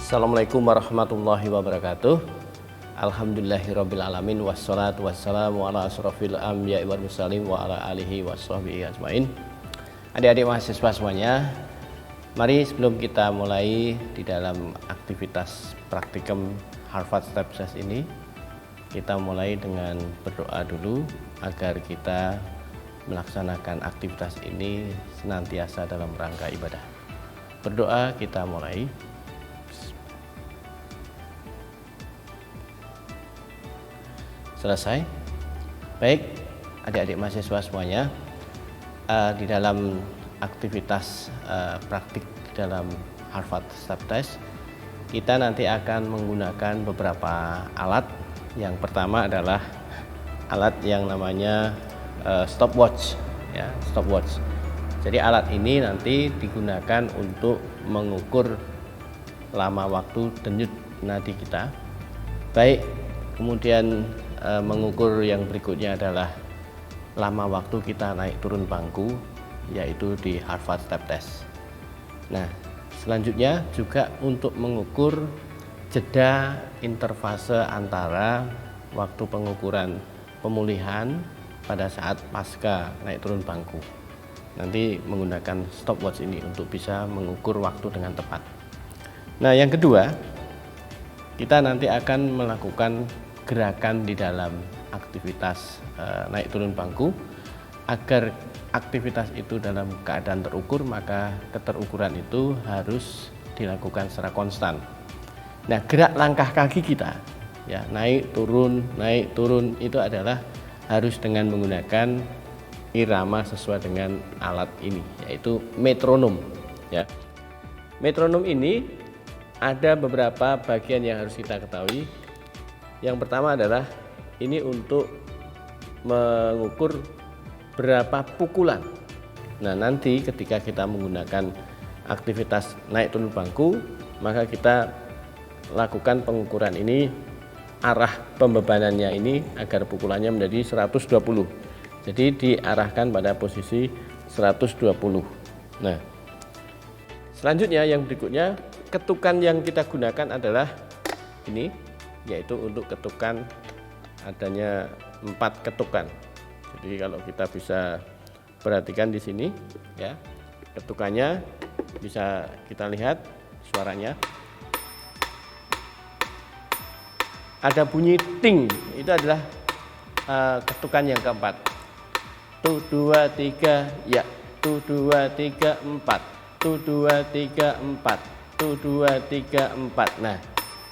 Assalamualaikum warahmatullahi wabarakatuh. Alhamdulillahirabbil alamin wassalatu wassalamu ala asrofil anbiya'i wal mursalin wa ala alihi washabbihi ajmain. Adik-adik mahasiswa semuanya, mari sebelum kita mulai di dalam aktivitas praktikum Harvard Step Test ini, kita mulai dengan berdoa dulu agar kita melaksanakan aktivitas ini senantiasa dalam rangka ibadah. Berdoa kita mulai. Selesai. Baik, adik-adik mahasiswa semuanya, di dalam aktivitas praktik di dalam Harvard Step Test, kita nanti akan menggunakan beberapa alat. Yang pertama adalah alat yang namanya stopwatch, ya, stopwatch. Jadi alat ini nanti digunakan untuk mengukur lama waktu denyut nadi kita. Baik, kemudian mengukur yang berikutnya adalah lama waktu kita naik turun bangku, yaitu di Harvard Step Test. Nah, selanjutnya juga untuk mengukur jeda interfase antara waktu pengukuran pemulihan pada saat pasca naik turun bangku. Nanti menggunakan stopwatch ini untuk bisa mengukur waktu dengan tepat. Nah, yang kedua, kita nanti akan melakukan gerakan di dalam aktivitas naik turun bangku. Agar aktivitas itu dalam keadaan terukur, maka keterukuran itu harus dilakukan secara konstan. Nah, gerak langkah kaki kita, ya, naik turun itu adalah harus dengan menggunakan irama sesuai dengan alat ini, yaitu metronom, ya. Metronom ini ada beberapa bagian yang harus kita ketahui. Yang pertama adalah ini untuk mengukur berapa pukulan. Nah, nanti ketika kita menggunakan aktivitas naik turun bangku, maka kita lakukan pengukuran ini, arah pembebanannya ini agar pukulannya menjadi 120. Jadi diarahkan pada posisi 120. Nah, selanjutnya yang berikutnya, ketukan yang kita gunakan adalah ini, yaitu untuk ketukan adanya 4 ketukan. Jadi kalau kita bisa perhatikan di sini, ya, ketukannya bisa kita lihat suaranya. Ada bunyi ting, itu adalah ketukan yang keempat. Tuh 2 3, ya. Tuh 2 3 4. Tuh 2 3 4. Tuh 2 3 4. Nah,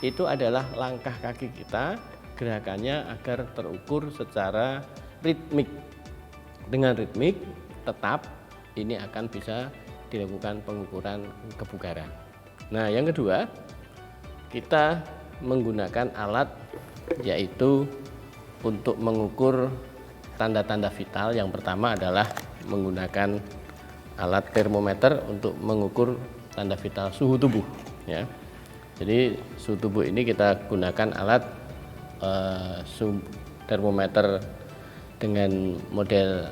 itu adalah langkah kaki kita, gerakannya agar terukur secara ritmik. Dengan ritmik tetap ini akan bisa dilakukan pengukuran kebugaran. Nah, yang kedua, kita menggunakan alat, yaitu untuk mengukur tanda-tanda vital. Yang pertama adalah menggunakan alat termometer untuk mengukur tanda vital suhu tubuh, ya. Jadi suhu tubuh ini kita gunakan alat termometer dengan model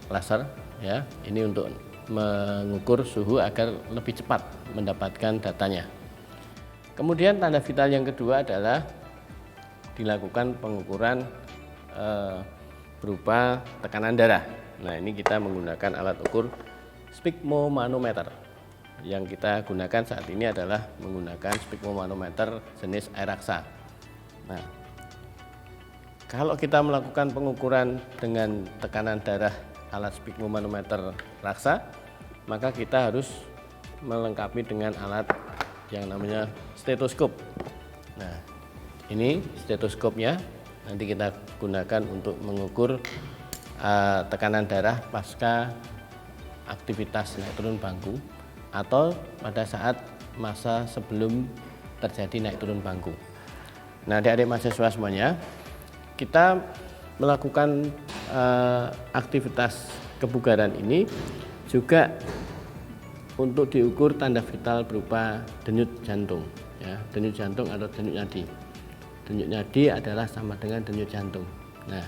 laser, ya. Ini untuk mengukur suhu agar lebih cepat mendapatkan datanya. Kemudian tanda vital yang kedua adalah dilakukan pengukuran berupa tekanan darah. Nah, ini kita menggunakan alat ukur sphygmomanometer. Yang kita gunakan saat ini adalah menggunakan sphygmomanometer jenis Airaksa. Nah, kalau kita melakukan pengukuran dengan tekanan darah alat sphygmomanometer Raksa, maka kita harus melengkapi dengan alat yang namanya stetoskop. Nah, ini stetoskopnya nanti kita gunakan untuk mengukur tekanan darah pasca aktivitas naik turun bangku atau pada saat masa sebelum terjadi naik turun bangku. Nah, adik-adik mahasiswa semuanya, kita melakukan aktivitas kebugaran ini juga untuk diukur tanda vital berupa denyut jantung, ya, denyut jantung atau denyut nadi. Denyut nadi adalah sama dengan denyut jantung. Nah,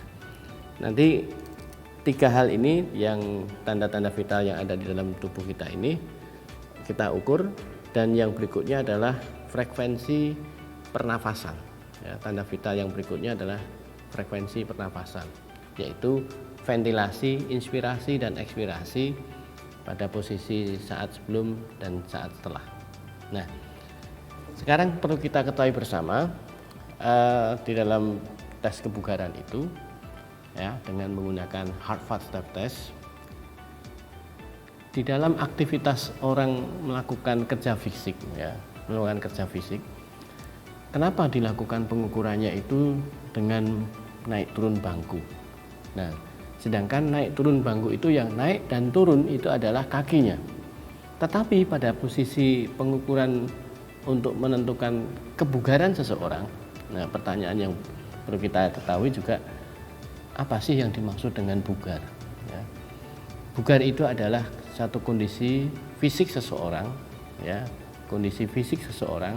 nanti 3 hal ini yang tanda-tanda vital yang ada di dalam tubuh kita ini kita ukur Dan yang berikutnya adalah frekuensi pernafasan. Ya, tanda vital yang berikutnya adalah frekuensi pernafasan, yaitu ventilasi, inspirasi, dan ekspirasi pada posisi saat sebelum dan saat setelah. Nah, sekarang perlu kita ketahui bersama di dalam tes kebugaran itu, ya, dengan menggunakan Harvard Step Test, di dalam aktivitas orang melakukan kerja fisik, ya, melakukan kerja fisik, kenapa dilakukan pengukurannya itu dengan naik turun bangku? Nah, sedangkan naik turun bangku itu yang naik dan turun itu adalah kakinya. Tetapi pada posisi pengukuran untuk menentukan kebugaran seseorang, nah pertanyaan yang perlu kita ketahui juga, apa sih yang dimaksud dengan bugar? Ya. Bugar itu adalah satu kondisi fisik seseorang, ya, kondisi fisik seseorang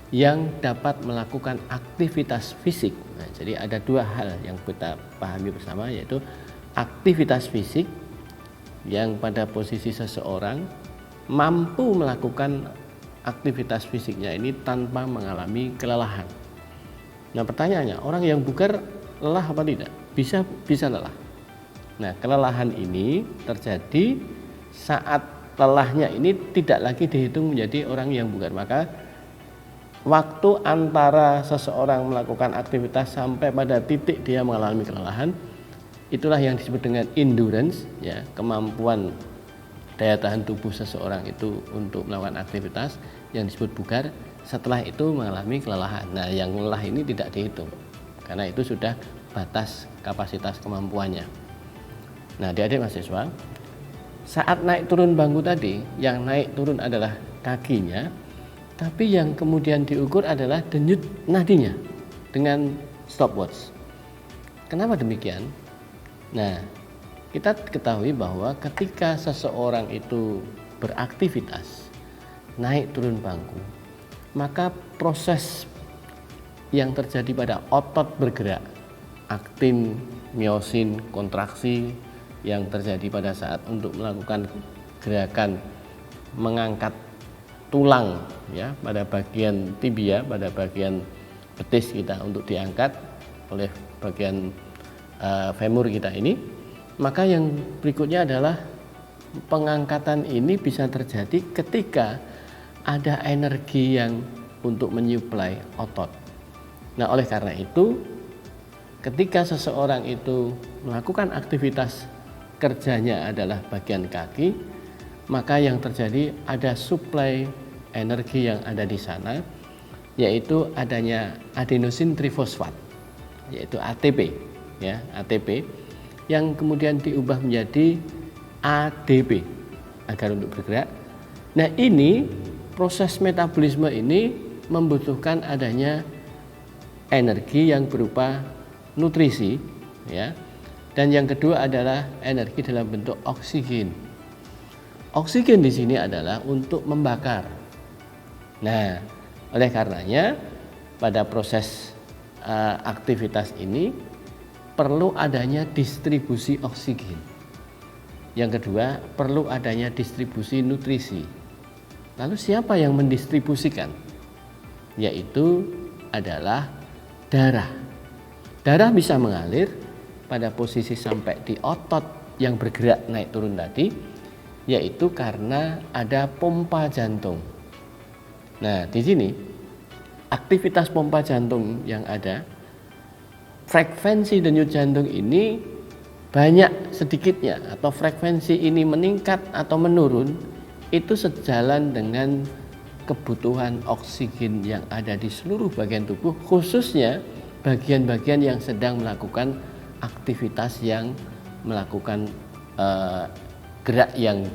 yang dapat melakukan aktivitas fisik. Nah, jadi ada dua hal yang kita pahami bersama, yaitu aktivitas fisik yang pada posisi seseorang mampu melakukan aktivitas fisiknya ini tanpa mengalami kelelahan. Nah, pertanyaannya, orang yang bugar lelah apa tidak? Bisa lelah. Nah, kelelahan ini terjadi saat lelahnya ini tidak lagi dihitung menjadi orang yang bugar. Maka waktu antara seseorang melakukan aktivitas sampai pada titik dia mengalami kelelahan, itulah yang disebut dengan endurance, ya, kemampuan daya tahan tubuh seseorang itu untuk melakukan aktivitas yang disebut bugar. Setelah itu mengalami kelelahan. Nah, yang lelah ini tidak dihitung karena itu sudah batas kapasitas kemampuannya. Nah, adik-adik mahasiswa, saat naik turun bangku tadi, yang naik turun adalah kakinya, tapi yang kemudian diukur adalah denyut nadinya dengan stopwatch. Kenapa demikian? Nah, kita ketahui bahwa ketika seseorang itu beraktivitas, naik turun bangku, maka proses yang terjadi pada otot bergerak, aktin, miosin, kontraksi yang terjadi pada saat untuk melakukan gerakan mengangkat tulang, ya, pada bagian tibia, pada bagian betis kita untuk diangkat oleh bagian femur kita ini. Maka yang berikutnya adalah pengangkatan ini bisa terjadi ketika ada energi yang untuk menyuplai otot. Nah, oleh karena itu, ketika seseorang itu melakukan aktivitas kerjanya adalah bagian kaki, maka yang terjadi ada suplai energi yang ada di sana, yaitu adanya adenosin trifosfat, yaitu ATP, ya, ATP yang kemudian diubah menjadi ADP agar untuk bergerak. Nah, ini proses metabolisme ini membutuhkan adanya energi yang berupa nutrisi, ya. Dan yang kedua adalah energi dalam bentuk oksigen. Oksigen di sini adalah untuk membakar. Nah, oleh karenanya pada proses aktivitas ini perlu adanya distribusi oksigen. Yang kedua, perlu adanya distribusi nutrisi. Lalu siapa yang mendistribusikan? Yaitu adalah darah. Darah bisa mengalir pada posisi sampai di otot yang bergerak naik turun tadi, yaitu karena ada pompa jantung. Nah, di sini aktivitas pompa jantung yang ada, frekuensi denyut jantung ini banyak sedikitnya atau frekuensi ini meningkat atau menurun, itu sejalan dengan kebutuhan oksigen yang ada di seluruh bagian tubuh, khususnya bagian-bagian yang sedang melakukan aktivitas yang melakukan gerak yang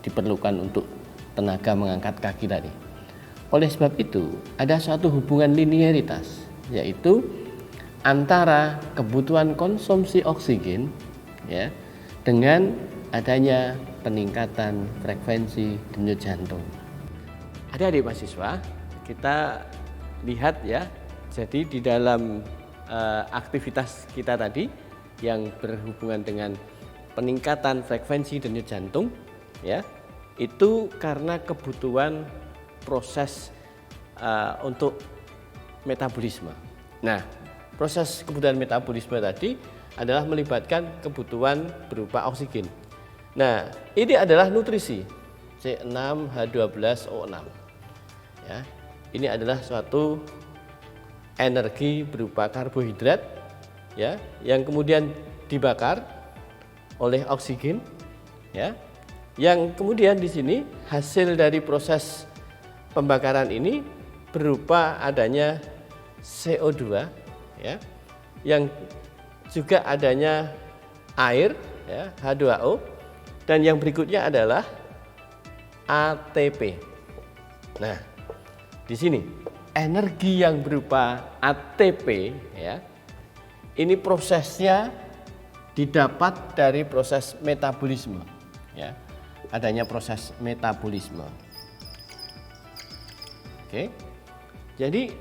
diperlukan untuk tenaga mengangkat kaki tadi. Oleh sebab itu, ada suatu hubungan linearitas, yaitu antara kebutuhan konsumsi oksigen, ya, dengan adanya peningkatan frekuensi denyut jantung. Adik-adik mahasiswa, kita lihat, ya, jadi di dalam aktivitas kita tadi yang berhubungan dengan peningkatan frekuensi denyut jantung, ya, itu karena kebutuhan proses untuk metabolisme. Nah, proses kebutuhan metabolisme tadi adalah melibatkan kebutuhan berupa oksigen. Nah, ini adalah nutrisi C6H12O6. Ya, ini adalah suatu energi berupa karbohidrat, ya, yang kemudian dibakar oleh oksigen, ya, yang kemudian di sini hasil dari proses pembakaran ini berupa adanya CO2, ya, yang juga adanya air, ya, H2O, dan yang berikutnya adalah ATP. Nah, di sini energi yang berupa ATP, ya, ini prosesnya didapat dari proses metabolisme, ya, adanya proses metabolisme. Oke, jadi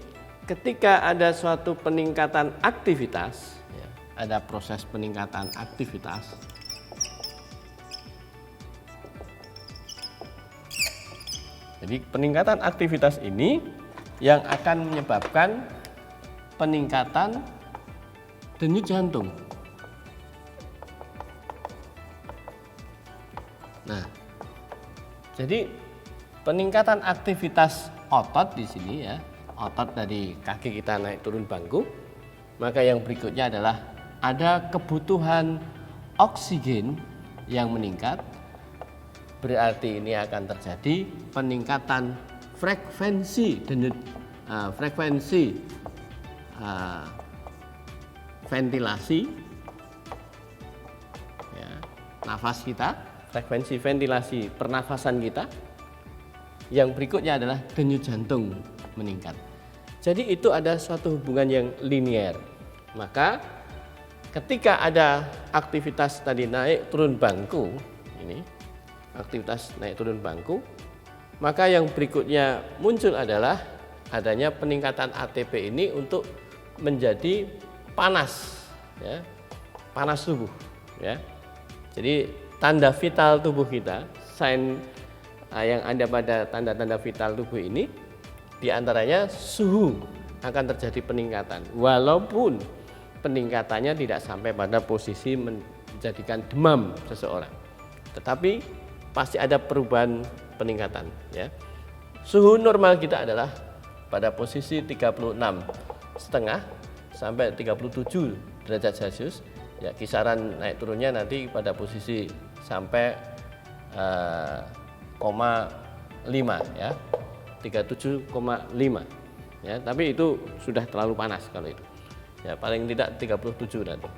ketika ada suatu peningkatan aktivitas, ya, ada proses peningkatan aktivitas, jadi peningkatan aktivitas ini yang akan menyebabkan peningkatan denyut jantung. Nah, jadi peningkatan aktivitas otot di sini, ya, otot dari kaki kita naik turun bangku, maka yang berikutnya adalah ada kebutuhan oksigen yang meningkat, berarti ini akan terjadi peningkatan frekuensi denyut, ventilasi, ya, nafas kita, frekuensi ventilasi pernafasan kita. Yang berikutnya adalah denyut jantung meningkat. Jadi itu ada suatu hubungan yang linier. Maka ketika ada aktivitas tadi naik turun bangku, ini aktivitas naik turun bangku, maka yang berikutnya muncul adalah adanya peningkatan ATP ini untuk menjadi panas, ya, panas tubuh, ya. Jadi tanda vital tubuh kita, sign yang ada pada tanda-tanda vital tubuh ini, diantaranya suhu akan terjadi peningkatan, walaupun peningkatannya tidak sampai pada posisi menjadikan demam seseorang, tetapi pasti ada perubahan peningkatan, ya. Suhu normal kita adalah pada posisi 36,5 sampai 37 derajat Celcius, ya, kisaran naik turunnya nanti pada posisi sampai 0,5, ya, 37,5, ya, tapi itu sudah terlalu panas kalau itu, ya, paling tidak 37 nanti.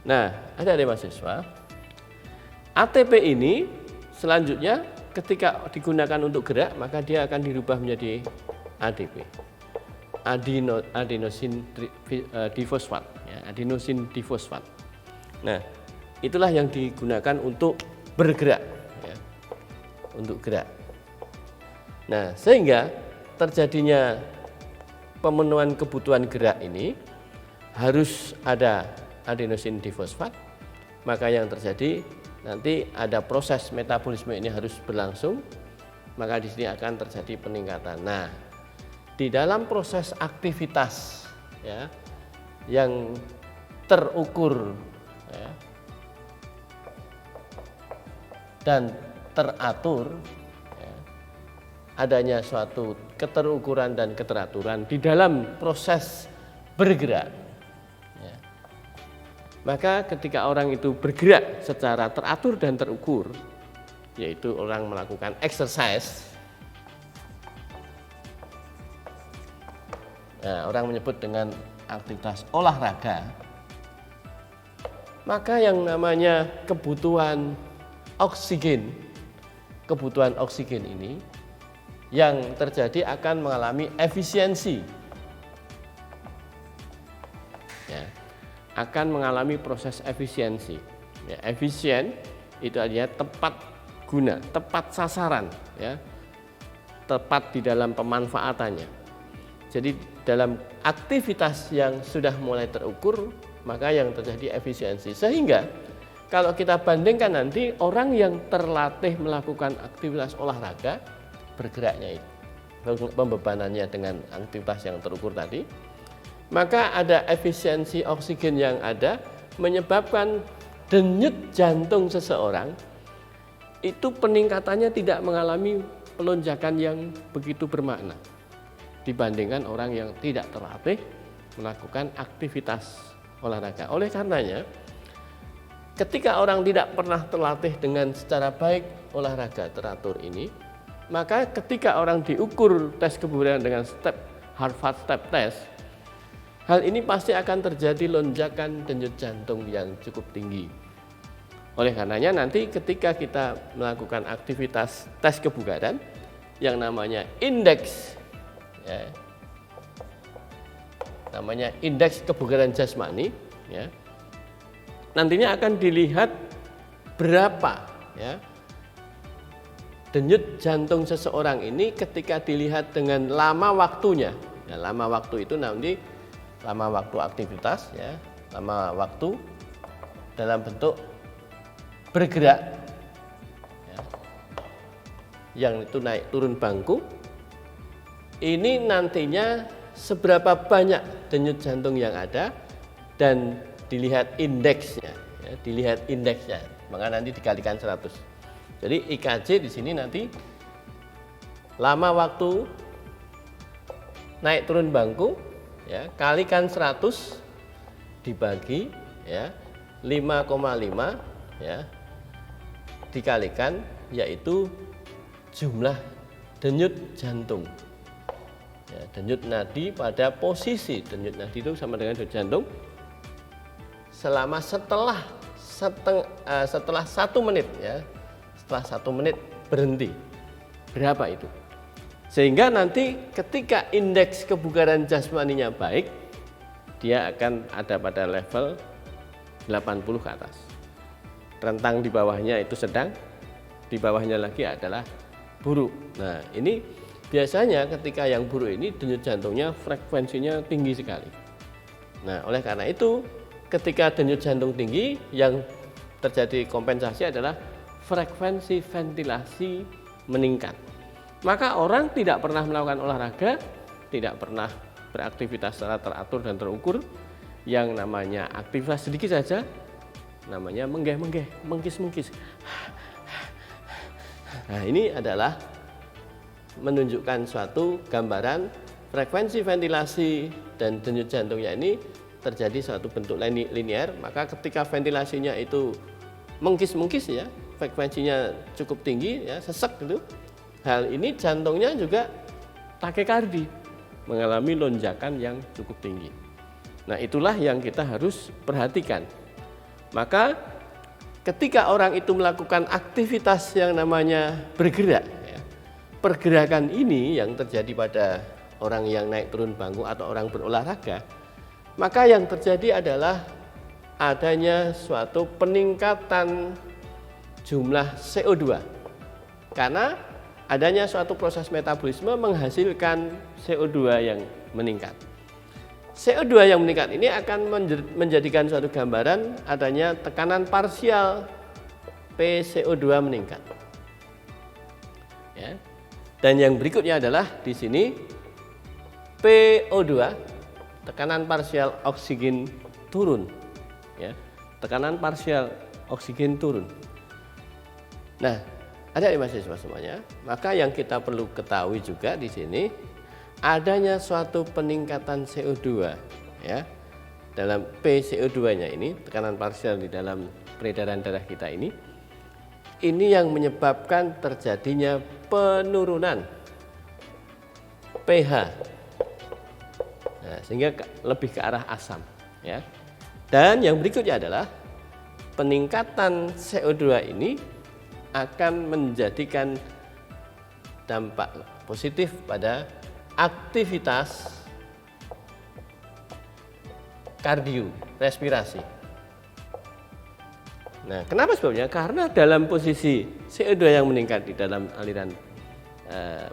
Nah, ada mahasiswa, ATP ini selanjutnya ketika digunakan untuk gerak, maka dia akan dirubah menjadi ADP, adenosin difosfat, ya, adenosin difosfat. Nah, itulah yang digunakan untuk bergerak, ya, untuk gerak. Nah, sehingga terjadinya pemenuhan kebutuhan gerak ini harus ada adenosin difosfat, maka yang terjadi nanti ada proses metabolisme ini harus berlangsung, maka di sini akan terjadi peningkatan. Nah, di dalam proses aktivitas, ya, yang terukur, ya, dan teratur, ya, adanya suatu keterukuran dan keteraturan di dalam proses bergerak, ya. Maka ketika orang itu bergerak secara teratur dan terukur, yaitu orang melakukan exercise, nah, orang menyebut dengan aktivitas olahraga, maka yang namanya kebutuhan oksigen ini yang terjadi akan mengalami efisiensi, ya, akan mengalami proses efisiensi, ya, efisien itu artinya tepat guna, tepat sasaran, ya, tepat di dalam pemanfaatannya. Jadi dalam aktivitas yang sudah mulai terukur, maka yang terjadi efisiensi. Sehingga kalau kita bandingkan nanti orang yang terlatih melakukan aktivitas olahraga, bergeraknya itu pembebanannya dengan aktivitas yang terukur tadi, maka ada efisiensi oksigen yang ada menyebabkan denyut jantung seseorang itu peningkatannya tidak mengalami pelonjakan yang begitu bermakna dibandingkan orang yang tidak terlatih melakukan aktivitas olahraga. Oleh karenanya, ketika orang tidak pernah terlatih dengan secara baik olahraga teratur ini, maka ketika orang diukur tes kebugaran dengan Harvard Step Test, hal ini pasti akan terjadi lonjakan denyut jantung yang cukup tinggi. Oleh karenanya nanti ketika kita melakukan aktivitas tes kebugaran yang namanya indeks, ya, namanya indeks kebugaran jasmani, ya, nantinya akan dilihat berapa, ya, denyut jantung seseorang ini ketika dilihat dengan lama waktunya. Nah, lama waktu itu nanti lama waktu aktivitas, ya, lama waktu dalam bentuk bergerak, ya, yang itu naik turun bangku. Ini nantinya seberapa banyak denyut jantung yang ada dan dilihat indeksnya, ya, dilihat indeksnya, maka nanti dikalikan 100. Jadi IKJ di sini nanti lama waktu naik turun bangku, ya, kalikan 100 dibagi, ya, 5,5, ya, dikalikan yaitu jumlah denyut jantung, ya, denyut nadi pada posisi denyut nadi itu sama dengan denyut jantung selama setelah 1 menit, ya, setelah 1 menit berhenti, berapa itu, sehingga nanti ketika indeks kebugaran jasmaninya baik, dia akan ada pada level 80 ke atas. Rentang di bawahnya itu sedang, di bawahnya lagi adalah buruk. Nah, ini biasanya ketika yang buruk ini denyut jantungnya frekuensinya tinggi sekali. Nah, oleh karena itu ketika denyut jantung tinggi, yang terjadi kompensasi adalah frekuensi ventilasi meningkat. Maka orang tidak pernah melakukan olahraga, tidak pernah beraktivitas secara teratur dan terukur, yang namanya aktivitas sedikit saja, namanya menggeh-menggeh, mengkis-mengkis. Nah, ini adalah menunjukkan suatu gambaran frekuensi ventilasi dan denyut jantungnya ini terjadi suatu bentuk linear. Maka ketika ventilasinya itu mengkis-mengkis, ya, frekuensinya cukup tinggi, ya, sesek gitu, hal ini jantungnya juga takikardi, mengalami lonjakan yang cukup tinggi. Nah, itulah yang kita harus perhatikan. Maka ketika orang itu melakukan aktivitas yang namanya bergerak, ya, pergerakan ini yang terjadi pada orang yang naik turun bangku atau orang berolahraga, maka yang terjadi adalah adanya suatu peningkatan jumlah CO2 karena adanya suatu proses metabolisme menghasilkan CO2 yang meningkat. CO2 yang meningkat ini akan menjadikan suatu gambaran adanya tekanan parsial PCO2 meningkat. Ya. Dan yang berikutnya adalah di sini PO2, tekanan parsial oksigen turun. Ya. Tekanan parsial oksigen turun. Nah, adik-adik mahasiswa semuanya, maka yang kita perlu ketahui juga di sini adanya suatu peningkatan CO2, ya, dalam PCO2-nya ini, tekanan parsial di dalam peredaran darah kita ini yang menyebabkan terjadinya penurunan pH, nah, sehingga lebih ke arah asam, ya. Dan yang berikutnya adalah peningkatan CO2 ini akan menjadikan dampak positif pada aktivitas kardio, respirasi. Nah, kenapa sebabnya? Karena dalam posisi CO2 yang meningkat di dalam aliran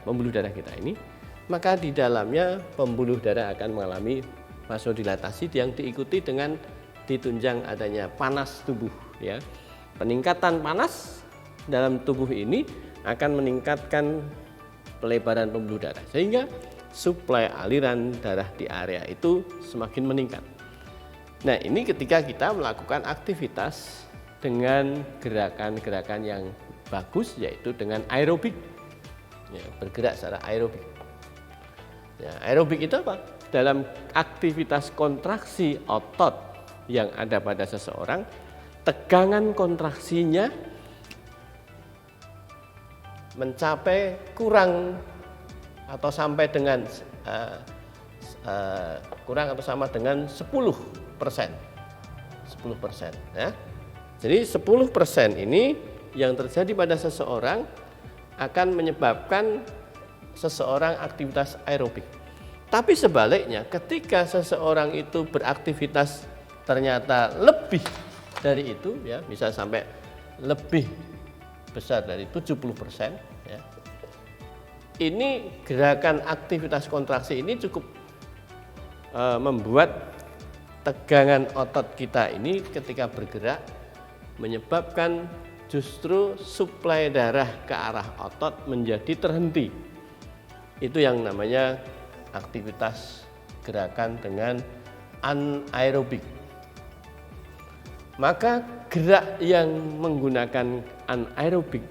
pembuluh darah kita ini, maka di dalamnya pembuluh darah akan mengalami vasodilatasi yang diikuti dengan ditunjang adanya panas tubuh, ya. Peningkatan panas dalam tubuh ini akan meningkatkan pelebaran pembuluh darah, sehingga suplai aliran darah di area itu semakin meningkat. Nah, ini ketika kita melakukan aktivitas dengan gerakan-gerakan yang bagus, yaitu dengan aerobik, ya, bergerak secara aerobik. Ya, aerobik itu apa? Dalam aktivitas kontraksi otot yang ada pada seseorang, tegangan kontraksinya mencapai kurang atau sampai dengan kurang atau sama dengan 10%. 10%, ya. Jadi 10% ini yang terjadi pada seseorang akan menyebabkan seseorang aktivitas aerobik. Tapi sebaliknya, ketika seseorang itu beraktivitas ternyata lebih dari itu, ya, bisa sampai lebih besar dari 70%, ya. Ini gerakan aktivitas kontraksi ini cukup membuat tegangan otot kita ini ketika bergerak menyebabkan justru suplai darah ke arah otot menjadi terhenti. Itu yang namanya aktivitas gerakan dengan anaerobik. Maka gerak yang menggunakan anaerobik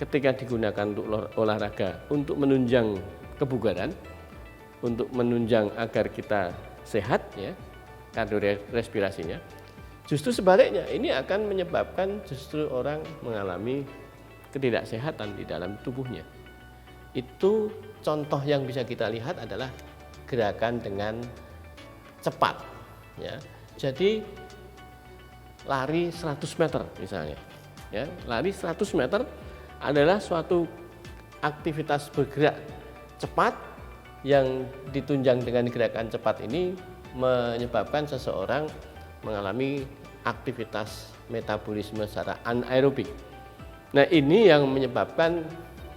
ketika digunakan untuk olahraga untuk menunjang kebugaran, untuk menunjang agar kita sehat, ya, kardiorespirasinya, justru sebaliknya ini akan menyebabkan justru orang mengalami ketidaksehatan di dalam tubuhnya. Itu contoh yang bisa kita lihat adalah gerakan dengan cepat, ya. Jadi lari 100 meter misalnya, ya, lari 100 meter adalah suatu aktivitas bergerak cepat yang ditunjang dengan gerakan cepat ini menyebabkan seseorang mengalami aktivitas metabolisme secara anaerobik. Nah, ini yang menyebabkan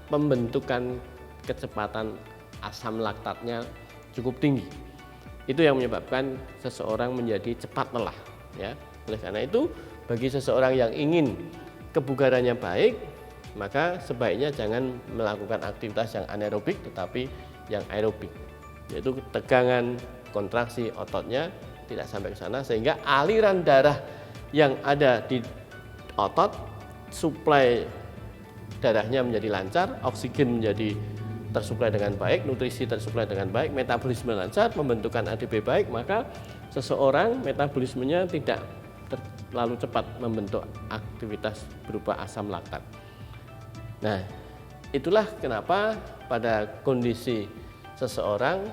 pembentukan kecepatan asam laktatnya cukup tinggi. Itu yang menyebabkan seseorang menjadi cepat lelah, ya. Oleh karena itu, bagi seseorang yang ingin kebugarannya baik, maka sebaiknya jangan melakukan aktivitas yang anaerobik tetapi yang aerobik, yaitu tegangan kontraksi ototnya tidak sampai ke sana sehingga aliran darah yang ada di otot, suplai darahnya menjadi lancar, oksigen menjadi tersuplai dengan baik, nutrisi tersuplai dengan baik, metabolisme lancar, pembentukan ADP baik, maka seseorang metabolismenya tidak terlalu cepat membentuk aktivitas berupa asam laktat. Nah, itulah kenapa pada kondisi seseorang,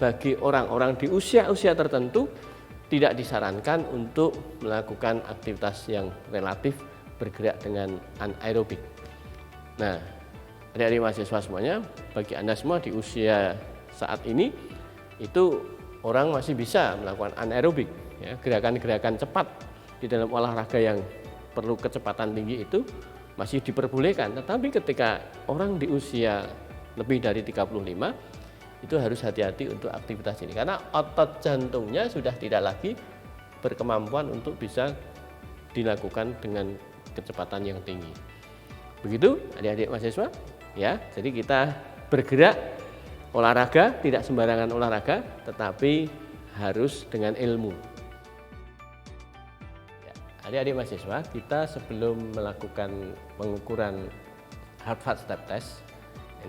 bagi orang-orang di usia-usia tertentu tidak disarankan untuk melakukan aktivitas yang relatif bergerak dengan anaerobik. Nah, adik-adik mahasiswa semuanya, bagi Anda semua di usia saat ini itu orang masih bisa melakukan anaerobik, ya, gerakan-gerakan cepat di dalam olahraga yang perlu kecepatan tinggi itu masih diperbolehkan. Tetapi ketika orang di usia lebih dari 35 itu harus hati-hati untuk aktivitas ini karena otot jantungnya sudah tidak lagi berkemampuan untuk bisa dilakukan dengan kecepatan yang tinggi. Begitu adik-adik mahasiswa, ya. Jadi kita bergerak olahraga tidak sembarangan olahraga, tetapi harus dengan ilmu. Adik-adik mahasiswa, kita sebelum melakukan pengukuran Harvard Step Test,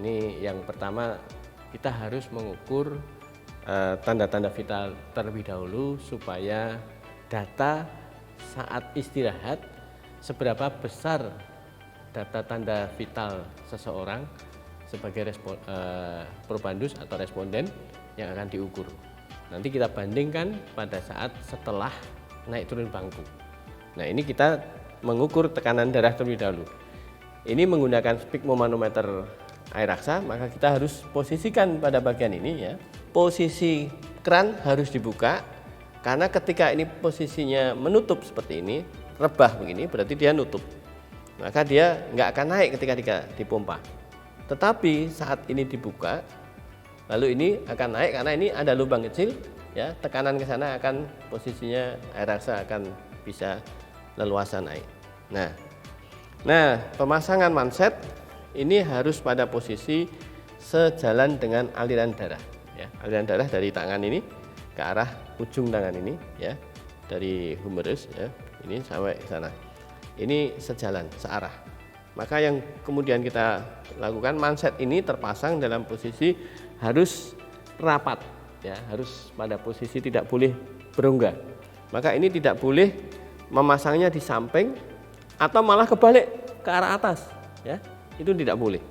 ini yang pertama kita harus mengukur tanda-tanda vital terlebih dahulu supaya data saat istirahat seberapa besar data tanda vital seseorang sebagai probandus atau responden yang akan diukur. Nanti kita bandingkan pada saat setelah naik turun bangku. Nah, ini kita mengukur tekanan darah terlebih dahulu. Ini menggunakan sphygmomanometer air raksa, maka kita harus posisikan pada bagian ini, ya. Posisi keran harus dibuka karena ketika ini posisinya menutup seperti ini, rebah begini, berarti dia nutup. Maka dia nggak akan naik ketika dipompa. Tetapi saat ini dibuka, lalu ini akan naik karena ini ada lubang kecil, ya. Tekanan ke sana akan posisinya air raksa akan bisa leluasa naik. Nah, pemasangan manset ini harus pada posisi sejalan dengan aliran darah. Ya, aliran darah dari tangan ini ke arah ujung tangan ini, ya, dari humerus, ya, ini sampai ke sana. Ini sejalan, searah. Maka yang kemudian kita lakukan, manset ini terpasang dalam posisi harus rapat, ya, harus pada posisi tidak boleh berongga. Maka ini tidak boleh memasangnya di samping atau malah kebalik ke arah atas, ya, itu tidak boleh.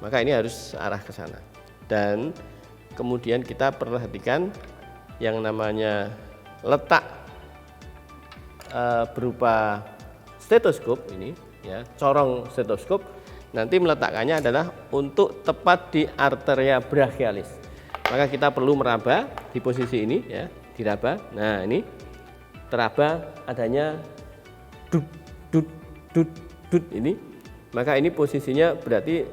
Maka ini harus arah ke sana. Dan kemudian kita perhatikan yang namanya letak berupa stetoskop ini, ya, corong stetoskop nanti meletakkannya adalah untuk tepat di arteria brachialis. Maka kita perlu meraba di posisi ini, ya, diraba. Nah, ini teraba adanya dut dut dut dut ini. Maka ini posisinya berarti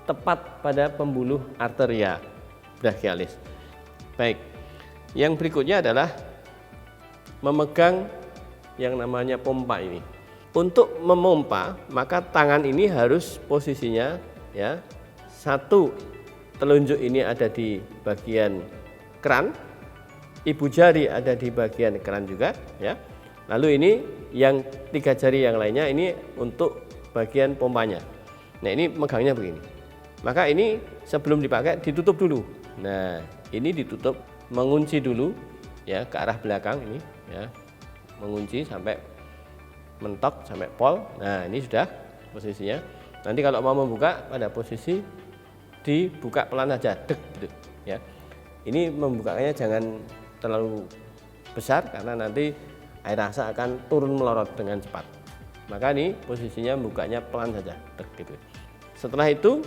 tepat pada pembuluh arteria brachialis. Baik. Yang berikutnya adalah memegang yang namanya pompa ini. Untuk memompa, maka tangan ini harus posisinya, ya, satu telunjuk ini ada di bagian keran, ibu jari ada di bagian keran juga, ya. Lalu ini yang 3 jari yang lainnya ini untuk bagian pompanya. Nah, ini megangnya begini. Maka ini sebelum dipakai ditutup dulu. Nah, ini ditutup, mengunci dulu, ya, ke arah belakang ini, ya, mengunci sampai mentok sampai pol. Nah, ini sudah posisinya. Nanti kalau mau membuka pada posisi dibuka pelan saja, dek gitu, ya. Ini membukanya jangan terlalu besar karena nanti air rasa akan turun melorot dengan cepat. Maka ini posisinya bukanya pelan saja, dek gitu. Setelah itu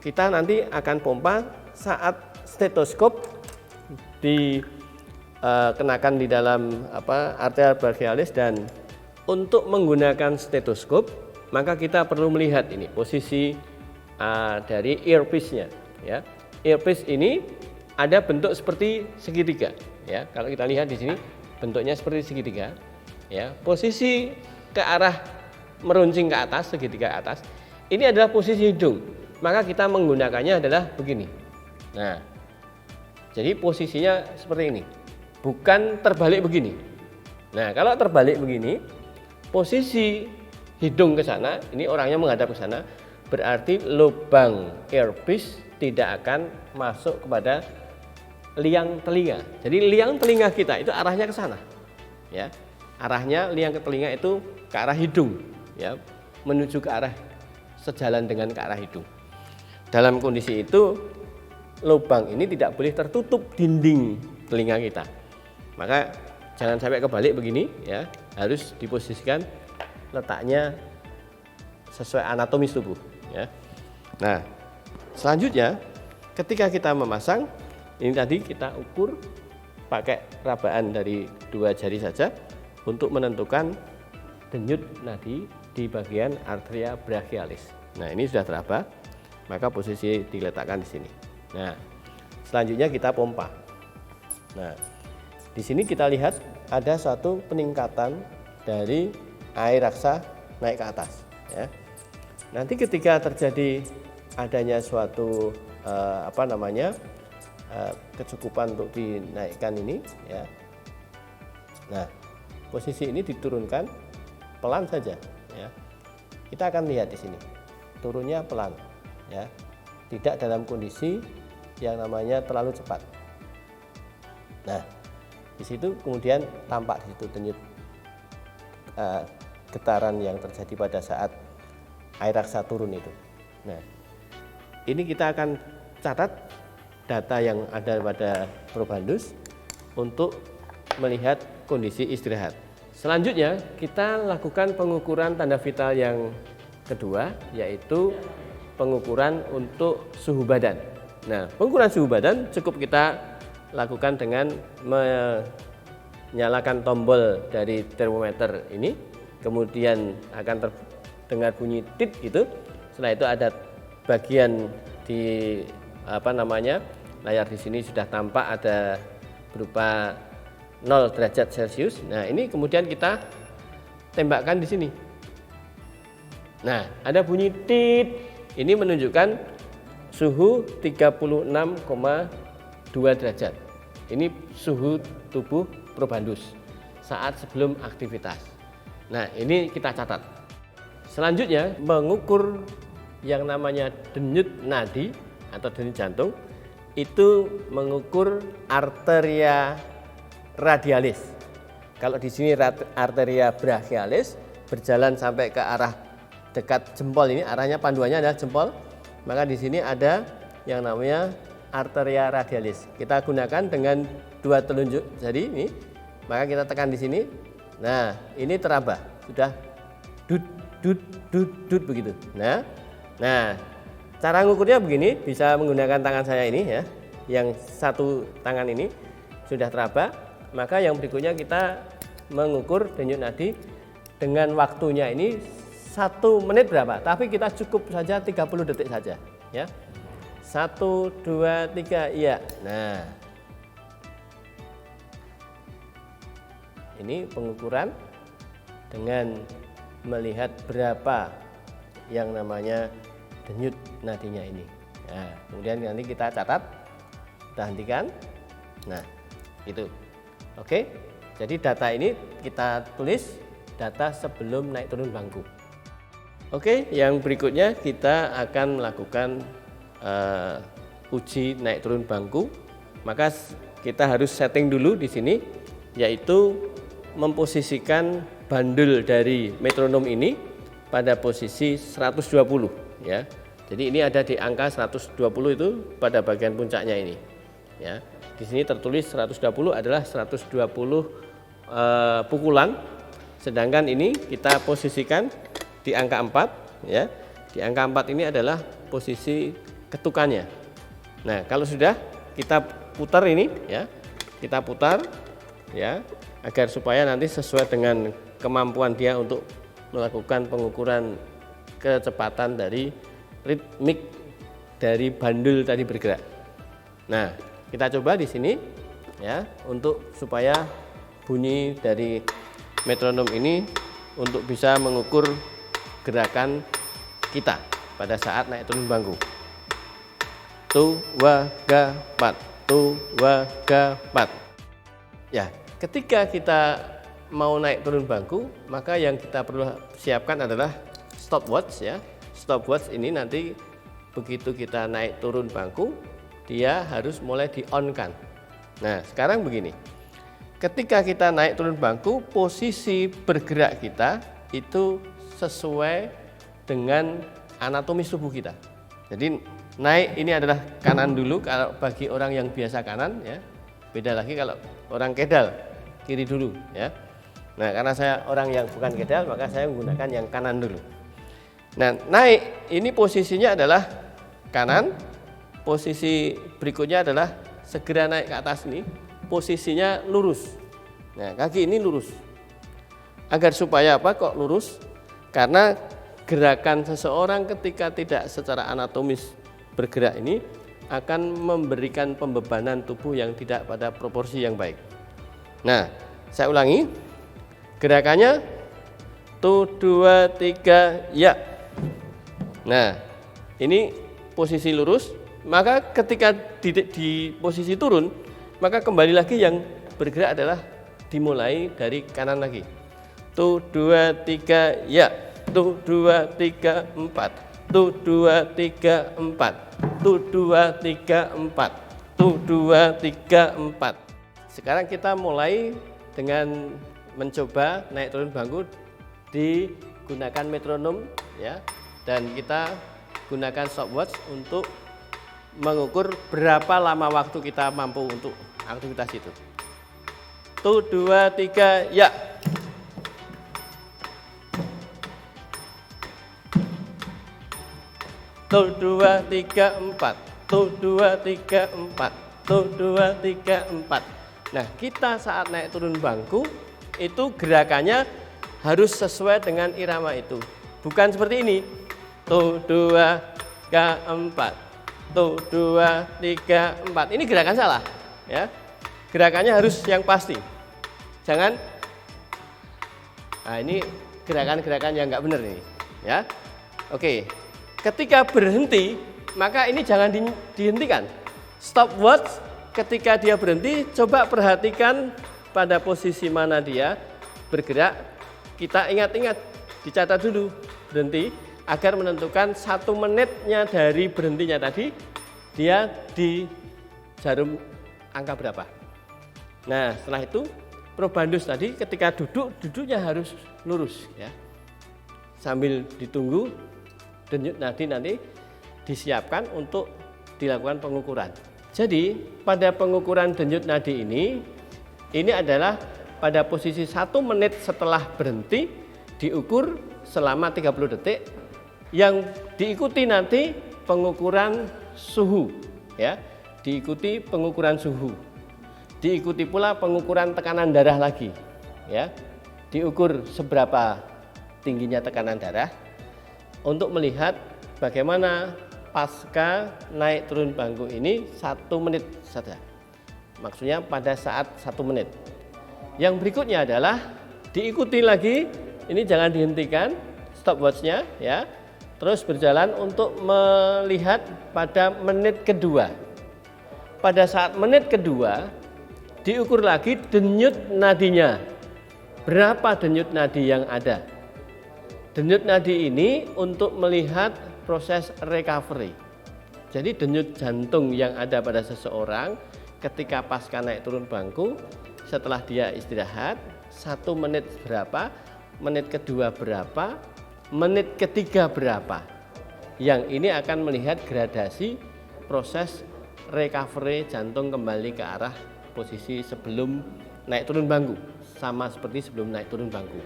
kita nanti akan pompa saat stetoskop dikenakan di dalam arteria brachialis. Dan untuk menggunakan stetoskop maka kita perlu melihat ini posisi dari earpiece-nya, ya. Earpiece ini ada bentuk seperti segitiga, ya. Kalau kita lihat di sini bentuknya seperti segitiga, ya. Posisi ke arah meruncing ke atas, segitiga atas. Ini adalah posisi hidung. Maka kita menggunakannya adalah begini. Nah, jadi posisinya seperti ini, bukan terbalik begini. Nah, kalau terbalik begini, posisi hidung ke sana, ini orangnya menghadap ke sana, berarti lubang earpiece tidak akan masuk kepada liang telinga. Jadi liang telinga kita itu arahnya ke sana, ya. Arahnya liang ke telinga itu ke arah hidung, ya, menuju ke arah sejalan dengan ke arah hidung. Dalam kondisi itu lubang ini tidak boleh tertutup dinding telinga kita. Maka jangan sampai kebalik begini, ya. Harus diposisikan letaknya sesuai anatomis tubuh, ya. Nah, selanjutnya ketika kita memasang ini tadi kita ukur pakai rabaan dari 2 jari saja untuk menentukan denyut nadi di bagian arteria brachialis. Nah, ini sudah teraba, maka posisi diletakkan di sini. Nah, selanjutnya kita pompa. Nah, di sini kita lihat ada satu peningkatan dari air raksa naik ke atas, ya. Nanti ketika terjadi adanya suatu kecukupan untuk dinaikkan ini, ya. Nah, posisi ini diturunkan pelan saja, ya. Kita akan lihat di sini turunnya pelan, ya, tidak dalam kondisi yang namanya terlalu cepat. Nah, di situ kemudian tampak di situ denyut getaran yang terjadi pada saat air raksa turun itu. Nah, ini kita akan catat data yang ada pada probandus untuk melihat kondisi istirahat. Selanjutnya kita lakukan pengukuran tanda vital yang kedua, yaitu pengukuran untuk suhu badan. Nah, pengukuran suhu badan cukup kita lakukan dengan menyalakan tombol dari termometer ini, kemudian akan terdengar bunyi tit gitu. Setelah itu ada bagian di layar di sini sudah tampak ada berupa 0 derajat Celcius. Nah, ini kemudian kita tembakkan di sini. Nah, ada bunyi tit. Ini menunjukkan suhu 36,2 derajat. Ini suhu tubuh probandus saat sebelum aktivitas. Nah, ini kita catat. Selanjutnya, mengukur yang namanya denyut nadi atau denyut jantung, itu mengukur arteria radialis. Kalau di sini arteria brachialis berjalan sampai ke arah dekat jempol, ini arahnya panduannya adalah jempol, maka di sini ada yang namanya arteria radialis. Kita gunakan dengan dua telunjuk jari ini, maka kita tekan di sini. Nah, ini teraba, sudah dut dut dut dut begitu. Nah, cara ngukurnya begini, bisa menggunakan tangan saya ini ya, yang satu tangan ini sudah teraba. Maka yang berikutnya kita mengukur denyut nadi dengan waktunya ini 1 menit berapa, tapi kita cukup saja 30 detik saja ya. 1, 2, 3, iya. Nah, ini pengukuran dengan melihat berapa yang namanya denyut nadinya ini. Nah, kemudian nanti kita catat, kita hentikan. Nah, itu. Oke, jadi data ini kita tulis data sebelum naik turun bangku. Oke, yang berikutnya kita akan melakukan uji naik turun bangku. Maka kita harus setting dulu di sini, yaitu memposisikan bandul dari metronom ini pada posisi 120 ya. Jadi ini ada di angka 120 itu pada bagian puncaknya ini ya. Di sini tertulis 120 adalah 120 pukulan, sedangkan ini kita posisikan di angka 4 ya. Di angka 4 ini adalah posisi ketukannya. Nah, kalau sudah kita putar ini ya. Kita putar ya, agar supaya nanti sesuai dengan kemampuan dia untuk melakukan pengukuran kecepatan dari ritmik dari bandul tadi bergerak. Nah, kita coba di sini ya, untuk supaya bunyi dari metronom ini untuk bisa mengukur gerakan kita pada saat naik turun bangku. Tu wa ga pat, tu wa ga pat. Ya, ketika kita mau naik turun bangku, maka yang kita perlu siapkan adalah stopwatch ya. Stopwatch ini nanti begitu kita naik turun bangku, dia harus mulai di-on-kan. Nah, sekarang begini. Ketika kita naik turun bangku, posisi bergerak kita itu sesuai dengan anatomis tubuh kita. Jadi naik ini adalah kanan dulu kalau bagi orang yang biasa kanan ya. Beda lagi kalau orang kedal, kiri dulu ya. Nah, karena saya orang yang bukan kedal, maka saya menggunakan yang kanan dulu. Nah, naik ini posisinya adalah kanan. Posisi berikutnya adalah segera naik ke atas ini, posisinya lurus. Nah, kaki ini lurus. Agar supaya apa kok lurus? Karena gerakan seseorang ketika tidak secara anatomis bergerak ini akan memberikan pembebanan tubuh yang tidak pada proporsi yang baik. Nah, saya ulangi. Gerakannya 1, 2, 3, ya. Nah, ini posisi lurus. Maka ketika di posisi turun, maka kembali lagi yang bergerak adalah dimulai dari kanan lagi. 1, 2, 3, ya. 1, 2, 3, 4. 1, 2, 3, 4. 1, 2, 3, 4. 1, 2, 3, 4. Sekarang kita mulai dengan mencoba naik turun bangku digunakan metronom ya, dan kita gunakan stopwatch untuk mengukur berapa lama waktu kita mampu untuk aktivitas itu. 1, 2, 3, ya. 1, 2, 3, 4. 1, 2, 3, 4. 1, 2, 3, 4. Nah, kita saat naik turun bangku itu gerakannya harus sesuai dengan irama itu. Bukan seperti ini. 1, 2, 3, 4. 1, 2, 3, 4. Ini gerakan salah ya. Gerakannya harus yang pasti. Jangan. Nah, ini gerakan-gerakan yang nggak benar ini ya. Oke. Ketika berhenti maka ini jangan dihentikan. Stopwatch ketika dia berhenti, coba perhatikan pada posisi mana dia bergerak. Kita ingat-ingat, dicatat dulu berhenti agar menentukan 1 menitnya dari berhentinya tadi dia di jarum angka berapa. Nah, setelah itu probandus tadi ketika duduknya harus lurus ya. Sambil ditunggu denyut nadi nanti disiapkan untuk dilakukan pengukuran. Jadi pada pengukuran denyut nadi ini adalah pada posisi 1 menit setelah berhenti diukur selama 30 detik. Yang diikuti nanti pengukuran suhu ya. Diikuti pengukuran suhu. Diikuti pula pengukuran tekanan darah lagi ya. Diukur seberapa tingginya tekanan darah untuk melihat bagaimana pasca naik turun bangku ini 1 menit saja. Maksudnya pada saat 1 menit. Yang berikutnya adalah diikuti lagi, ini jangan dihentikan stopwatchnya ya. Terus berjalan untuk melihat pada menit kedua. Pada saat menit kedua diukur lagi denyut nadinya. Berapa denyut nadi yang ada? Denyut nadi ini untuk melihat proses recovery. Jadi denyut jantung yang ada pada seseorang ketika pasca naik turun bangku, setelah dia istirahat, 1 menit berapa, menit kedua berapa, menit ketiga berapa. Yang ini akan melihat gradasi proses recovery jantung kembali ke arah posisi sebelum naik turun bangku, sama seperti sebelum naik turun bangku.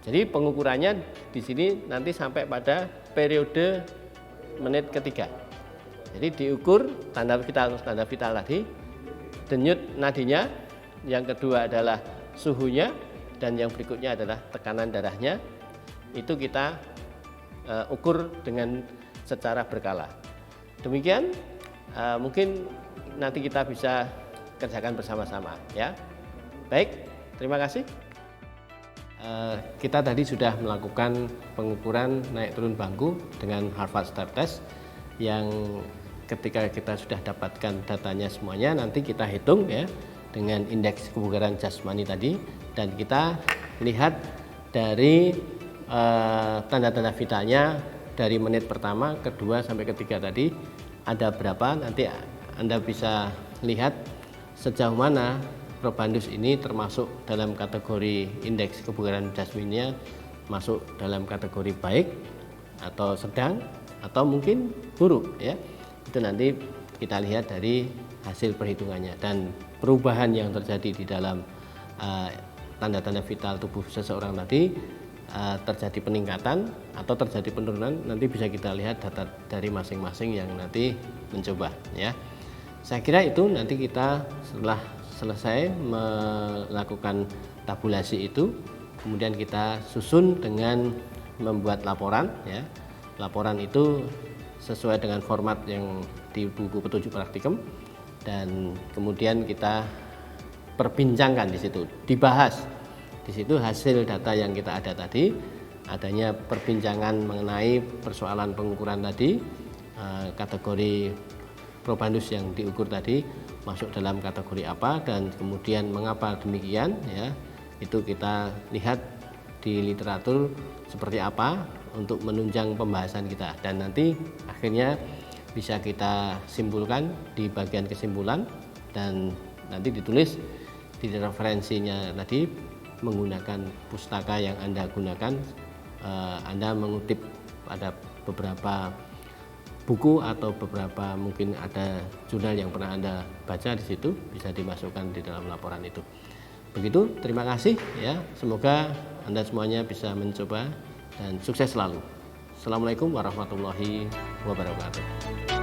Jadi pengukurannya di sini nanti sampai pada periode menit ketiga. Jadi diukur tanda vital tadi, denyut nadinya, yang kedua adalah suhunya, dan yang berikutnya adalah tekanan darahnya. Itu kita ukur dengan secara berkala. Demikian mungkin nanti kita bisa kerjakan bersama-sama ya. Baik, terima kasih. Kita tadi sudah melakukan pengukuran naik turun bangku dengan Harvard Step Test yang ketika kita sudah dapatkan datanya semuanya, nanti kita hitung ya dengan indeks kebugaran jasmani tadi, dan kita lihat dari tanda-tanda vitalnya dari menit pertama, kedua sampai ketiga tadi ada berapa. Nanti Anda bisa lihat sejauh mana probandus ini termasuk dalam kategori indeks kebugaran jasmaninya, masuk dalam kategori baik atau sedang atau mungkin buruk ya. Itu nanti kita lihat dari hasil perhitungannya, dan perubahan yang terjadi di dalam tanda-tanda vital tubuh seseorang tadi, terjadi peningkatan atau terjadi penurunan, nanti bisa kita lihat data dari masing-masing yang nanti mencoba ya. Saya kira itu nanti kita setelah selesai melakukan tabulasi itu, kemudian kita susun dengan membuat laporan ya. Laporan itu sesuai dengan format yang di buku petunjuk praktikum, dan kemudian kita perbincangkan di situ, dibahas di situ hasil data yang kita ada tadi, adanya perbincangan mengenai persoalan pengukuran tadi, kategori probandus yang diukur tadi masuk dalam kategori apa, dan kemudian mengapa demikian ya. Itu kita lihat di literatur seperti apa untuk menunjang pembahasan kita, dan nanti akhirnya bisa kita simpulkan di bagian kesimpulan, dan nanti ditulis di referensinya tadi menggunakan pustaka yang Anda gunakan. Anda mengutip ada beberapa buku atau beberapa mungkin ada jurnal yang pernah Anda baca, di situ bisa dimasukkan di dalam laporan itu. Begitu, terima kasih ya. Semoga Anda semuanya bisa mencoba dan sukses selalu. Assalamualaikum warahmatullahi wabarakatuh.